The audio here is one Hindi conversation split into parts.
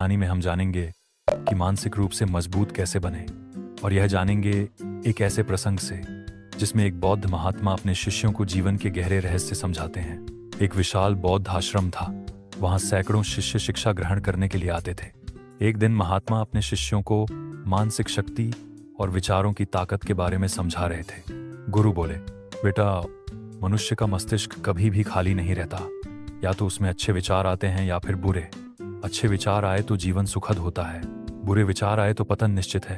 कहानी में हम जानेंगे कि मानसिक रूप से मजबूत कैसे बने, और यह जानेंगे एक ऐसे प्रसंग से जिसमें एक बौद्ध महात्मा अपने शिष्यों को जीवन के गहरे रहस्य समझाते हैं। एक विशाल बौद्ध आश्रम था। वहां सैकड़ों शिष्य शिक्षा ग्रहण करने के लिए आते थे। एक दिन महात्मा अपने शिष्यों को मानसिक शक्ति और विचारों की ताकत के बारे में समझा रहे थे। गुरु बोले, बेटा, मनुष्य का मस्तिष्क कभी भी खाली नहीं रहता। या तो उसमें अच्छे विचार आते हैं या फिर बुरे। अच्छे विचार आए तो जीवन सुखद होता है, बुरे विचार आए तो पतन निश्चित है।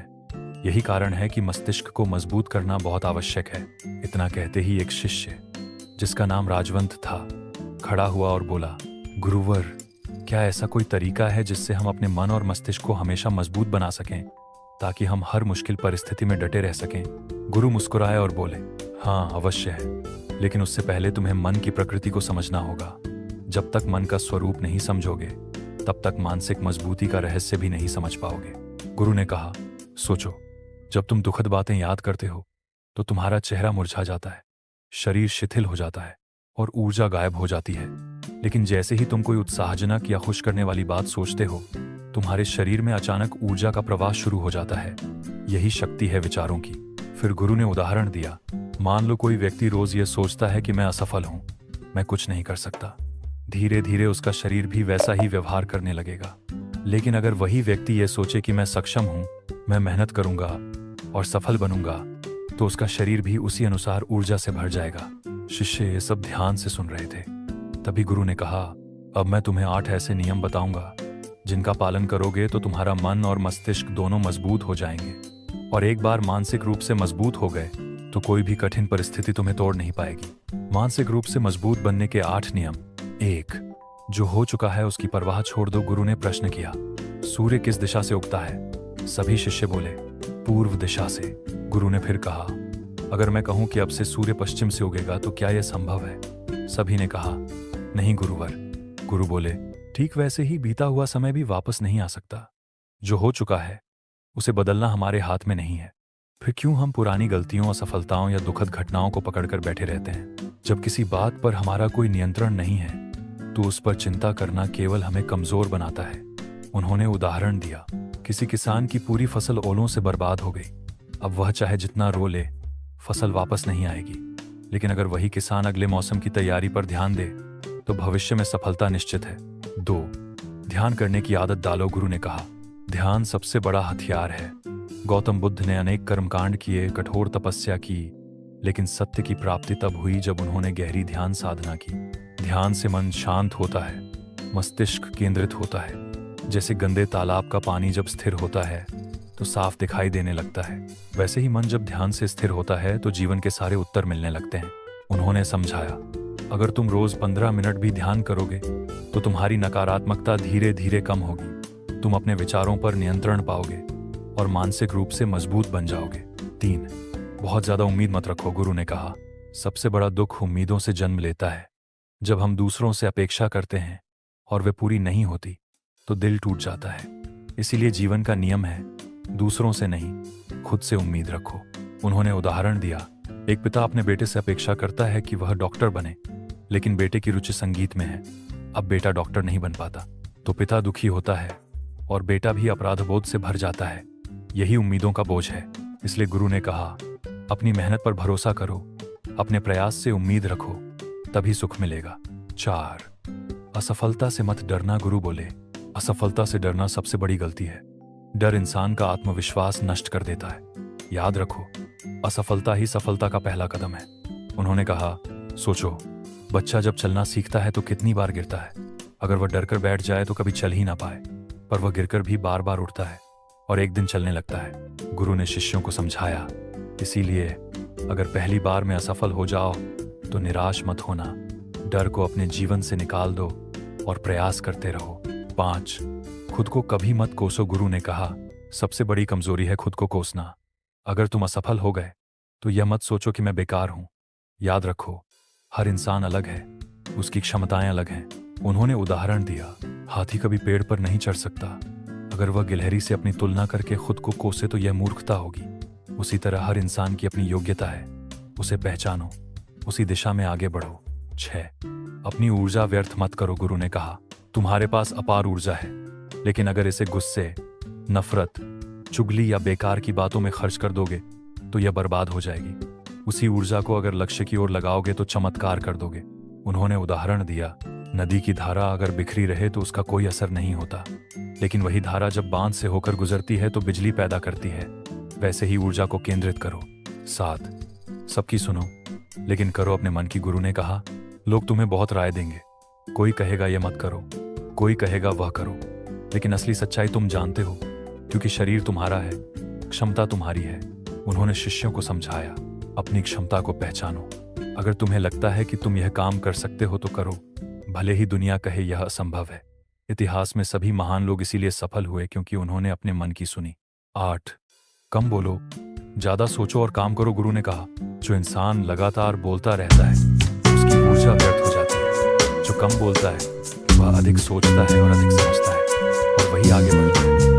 यही कारण है कि मस्तिष्क को मजबूत करना बहुत आवश्यक है। इतना कहते ही एक शिष्य, जिसका नाम राजवंत था, खड़ा हुआ और बोला, गुरुवर, क्या ऐसा कोई तरीका है जिससे हम अपने मन और मस्तिष्क को हमेशा मजबूत बना सकें, ताकि हम हर मुश्किल परिस्थिति में डटे रह सकें? गुरु मुस्कुराए और बोले, हाँ, अवश्य है, लेकिन उससे पहले तुम्हें मन की प्रकृति को समझना होगा। जब तक मन का स्वरूप नहीं समझोगे, तब तक मानसिक मजबूती का रहस्य भी नहीं समझ पाओगे। गुरु ने कहा, सोचो, जब तुम दुखद बातें याद करते हो तो तुम्हारा चेहरा मुरझा जाता है, शरीर शिथिल हो जाता है और ऊर्जा गायब हो जाती है। लेकिन जैसे ही तुम कोई उत्साहजनक या खुश करने वाली बात सोचते हो, तुम्हारे शरीर में अचानक ऊर्जा का प्रवाह शुरू हो जाता है। यही शक्ति है विचारों की। फिर गुरु ने उदाहरण दिया, मान लो कोई व्यक्ति रोज ये सोचता है कि मैं असफल हूं, मैं कुछ नहीं कर सकता। धीरे धीरे उसका शरीर भी वैसा ही व्यवहार करने लगेगा। लेकिन अगर वही व्यक्ति ये सोचे कि मैं सक्षम हूं, मैं मेहनत करूंगा और सफल बनूंगा, तो उसका शरीर भी उसी अनुसार ऊर्जा से भर जाएगा। शिष्य ये सब ध्यान से सुन रहे थे। तभी गुरु ने कहा, अब मैं तुम्हें 8 ऐसे नियम बताऊंगा जिनका पालन करोगे तो तुम्हारा मन और मस्तिष्क दोनों मजबूत हो जाएंगे। और एक बार मानसिक रूप से मजबूत हो गए तो कोई भी कठिन परिस्थिति तुम्हें तोड़ नहीं पाएगी। मानसिक रूप से मजबूत बनने के 8 नियम। 1, जो हो चुका है उसकी परवाह छोड़ दो। गुरु ने प्रश्न किया, सूर्य किस दिशा से उगता है? सभी शिष्य बोले, पूर्व दिशा से। गुरु ने फिर कहा, अगर मैं कहूं कि अब से सूर्य पश्चिम से उगेगा तो क्या यह संभव है? सभी ने कहा, नहीं गुरुवर। गुरु बोले, ठीक वैसे ही बीता हुआ समय भी वापस नहीं आ सकता। जो हो चुका है उसे बदलना हमारे हाथ में नहीं है। फिर क्यों हम पुरानी गलतियों, असफलताओं या दुखद घटनाओं को पकड़कर बैठे रहते हैं? जब किसी बात पर हमारा कोई नियंत्रण नहीं है तो उस पर चिंता करना केवल हमें कमजोर बनाता है। उन्होंने उदाहरण दिया, किसी किसान की पूरी फसल ओलों से बर्बाद हो गई। अब वह चाहे जितना रो ले, फसल वापस नहीं आएगी। लेकिन अगर वही किसान अगले मौसम की तैयारी पर ध्यान दे तो भविष्य में सफलता निश्चित है। 2, ध्यान करने की आदत डालो। गुरु ने कहा, ध्यान सबसे बड़ा हथियार है। गौतम बुद्ध ने अनेक कर्मकांड किए, कठोर तपस्या की, लेकिन सत्य की प्राप्ति तब हुई जब उन्होंने गहरी ध्यान साधना की। ध्यान से मन शांत होता है, मस्तिष्क केंद्रित होता है। जैसे गंदे तालाब का पानी जब स्थिर होता है तो साफ दिखाई देने लगता है, वैसे ही मन जब ध्यान से स्थिर होता है तो जीवन के सारे उत्तर मिलने लगते हैं। उन्होंने समझाया, अगर तुम रोज 15 मिनट भी ध्यान करोगे तो तुम्हारी नकारात्मकता धीरे धीरे कम होगी। तुम अपने विचारों पर नियंत्रण पाओगे और मानसिक रूप से मजबूत बन जाओगे। 3, बहुत ज्यादा उम्मीद मत रखो। गुरु ने कहा, सबसे बड़ा दुख उम्मीदों से जन्म लेता है। जब हम दूसरों से अपेक्षा करते हैं और वे पूरी नहीं होती तो दिल टूट जाता है। इसीलिए जीवन का नियम है, दूसरों से नहीं, खुद से उम्मीद रखो। उन्होंने उदाहरण दिया, एक पिता अपने बेटे से अपेक्षा करता है कि वह डॉक्टर बने, लेकिन बेटे की रुचि संगीत में है। अब बेटा डॉक्टर नहीं बन पाता तो पिता दुखी होता है और बेटा भी अपराधबोध से भर जाता है। यही उम्मीदों का बोझ है। इसलिए गुरु ने कहा, अपनी मेहनत पर भरोसा करो, अपने प्रयास से उम्मीद रखो, तभी सुख मिलेगा। 4, असफलता से मत डरना। गुरु बोले, असफलता से डरना सबसे बड़ी गलती है। डर इंसान का आत्मविश्वास नष्ट कर देता है। याद रखो, असफलता ही सफलता का पहला कदम है। उन्होंने कहा, सोचो, बच्चा जब चलना सीखता है तो कितनी बार गिरता है। अगर वह डरकर बैठ जाए तो कभी चल ही ना पाए, पर वह गिरकर भी बार बार उठता है और एक दिन चलने लगता है। गुरु ने शिष्यों को समझाया, इसीलिए अगर पहली बार में असफल हो जाओ तो निराश मत होना, डर को अपने जीवन से निकाल दो और प्रयास करते रहो। 5, खुद को कभी मत कोसो। गुरु ने कहा, सबसे बड़ी कमजोरी है खुद को कोसना। अगर तुम असफल हो गए तो यह मत सोचो कि मैं बेकार हूं। याद रखो, हर इंसान अलग है, उसकी क्षमताएं अलग हैं। उन्होंने उदाहरण दिया, हाथी कभी पेड़ पर नहीं चढ़ सकता। अगर वह गिलहरी से अपनी तुलना करके खुद को कोसे तो यह मूर्खता होगी। उसी तरह हर इंसान की अपनी योग्यता है, उसे पहचानो, उसी दिशा में आगे बढ़ो। 6, अपनी ऊर्जा व्यर्थ मत करो। गुरु ने कहा, तुम्हारे पास अपार ऊर्जा है, लेकिन अगर इसे गुस्से, नफरत, चुगली या बेकार की बातों में खर्च कर दोगे तो यह बर्बाद हो जाएगी। उसी ऊर्जा को अगर लक्ष्य की ओर लगाओगे तो चमत्कार कर दोगे। उन्होंने उदाहरण दिया, नदी की धारा अगर बिखरी रहे तो उसका कोई असर नहीं होता, लेकिन वही धारा जब बांध से होकर गुजरती है तो बिजली पैदा करती है। वैसे ही ऊर्जा को केंद्रित करो। 7, सबकी सुनो लेकिन करो अपने मन की। गुरु ने कहा, लोग तुम्हें बहुत राय देंगे। कोई कहेगा यह मत करो, कोई कहेगा वह करो, लेकिन असली सच्चाई तुम जानते हो, क्योंकि शरीर तुम्हारा है, क्षमता तुम्हारी है। उन्होंने शिष्यों को समझाया, अपनी क्षमता को पहचानो। अगर तुम्हें लगता है कि तुम यह काम कर सकते हो तो करो, भले ही दुनिया कहे यह असंभव है। इतिहास में सभी महान लोग इसीलिए सफल हुए क्योंकि उन्होंने अपने मन की सुनी। 8, कम बोलो, ज्यादा सोचो और काम करो। गुरु ने कहा, जो इंसान लगातार बोलता रहता है उसकी ऊर्जा व्यर्थ हो जाती है। जो कम बोलता है वह अधिक सोचता है और अधिक समझता है, और वही आगे बढ़ता है।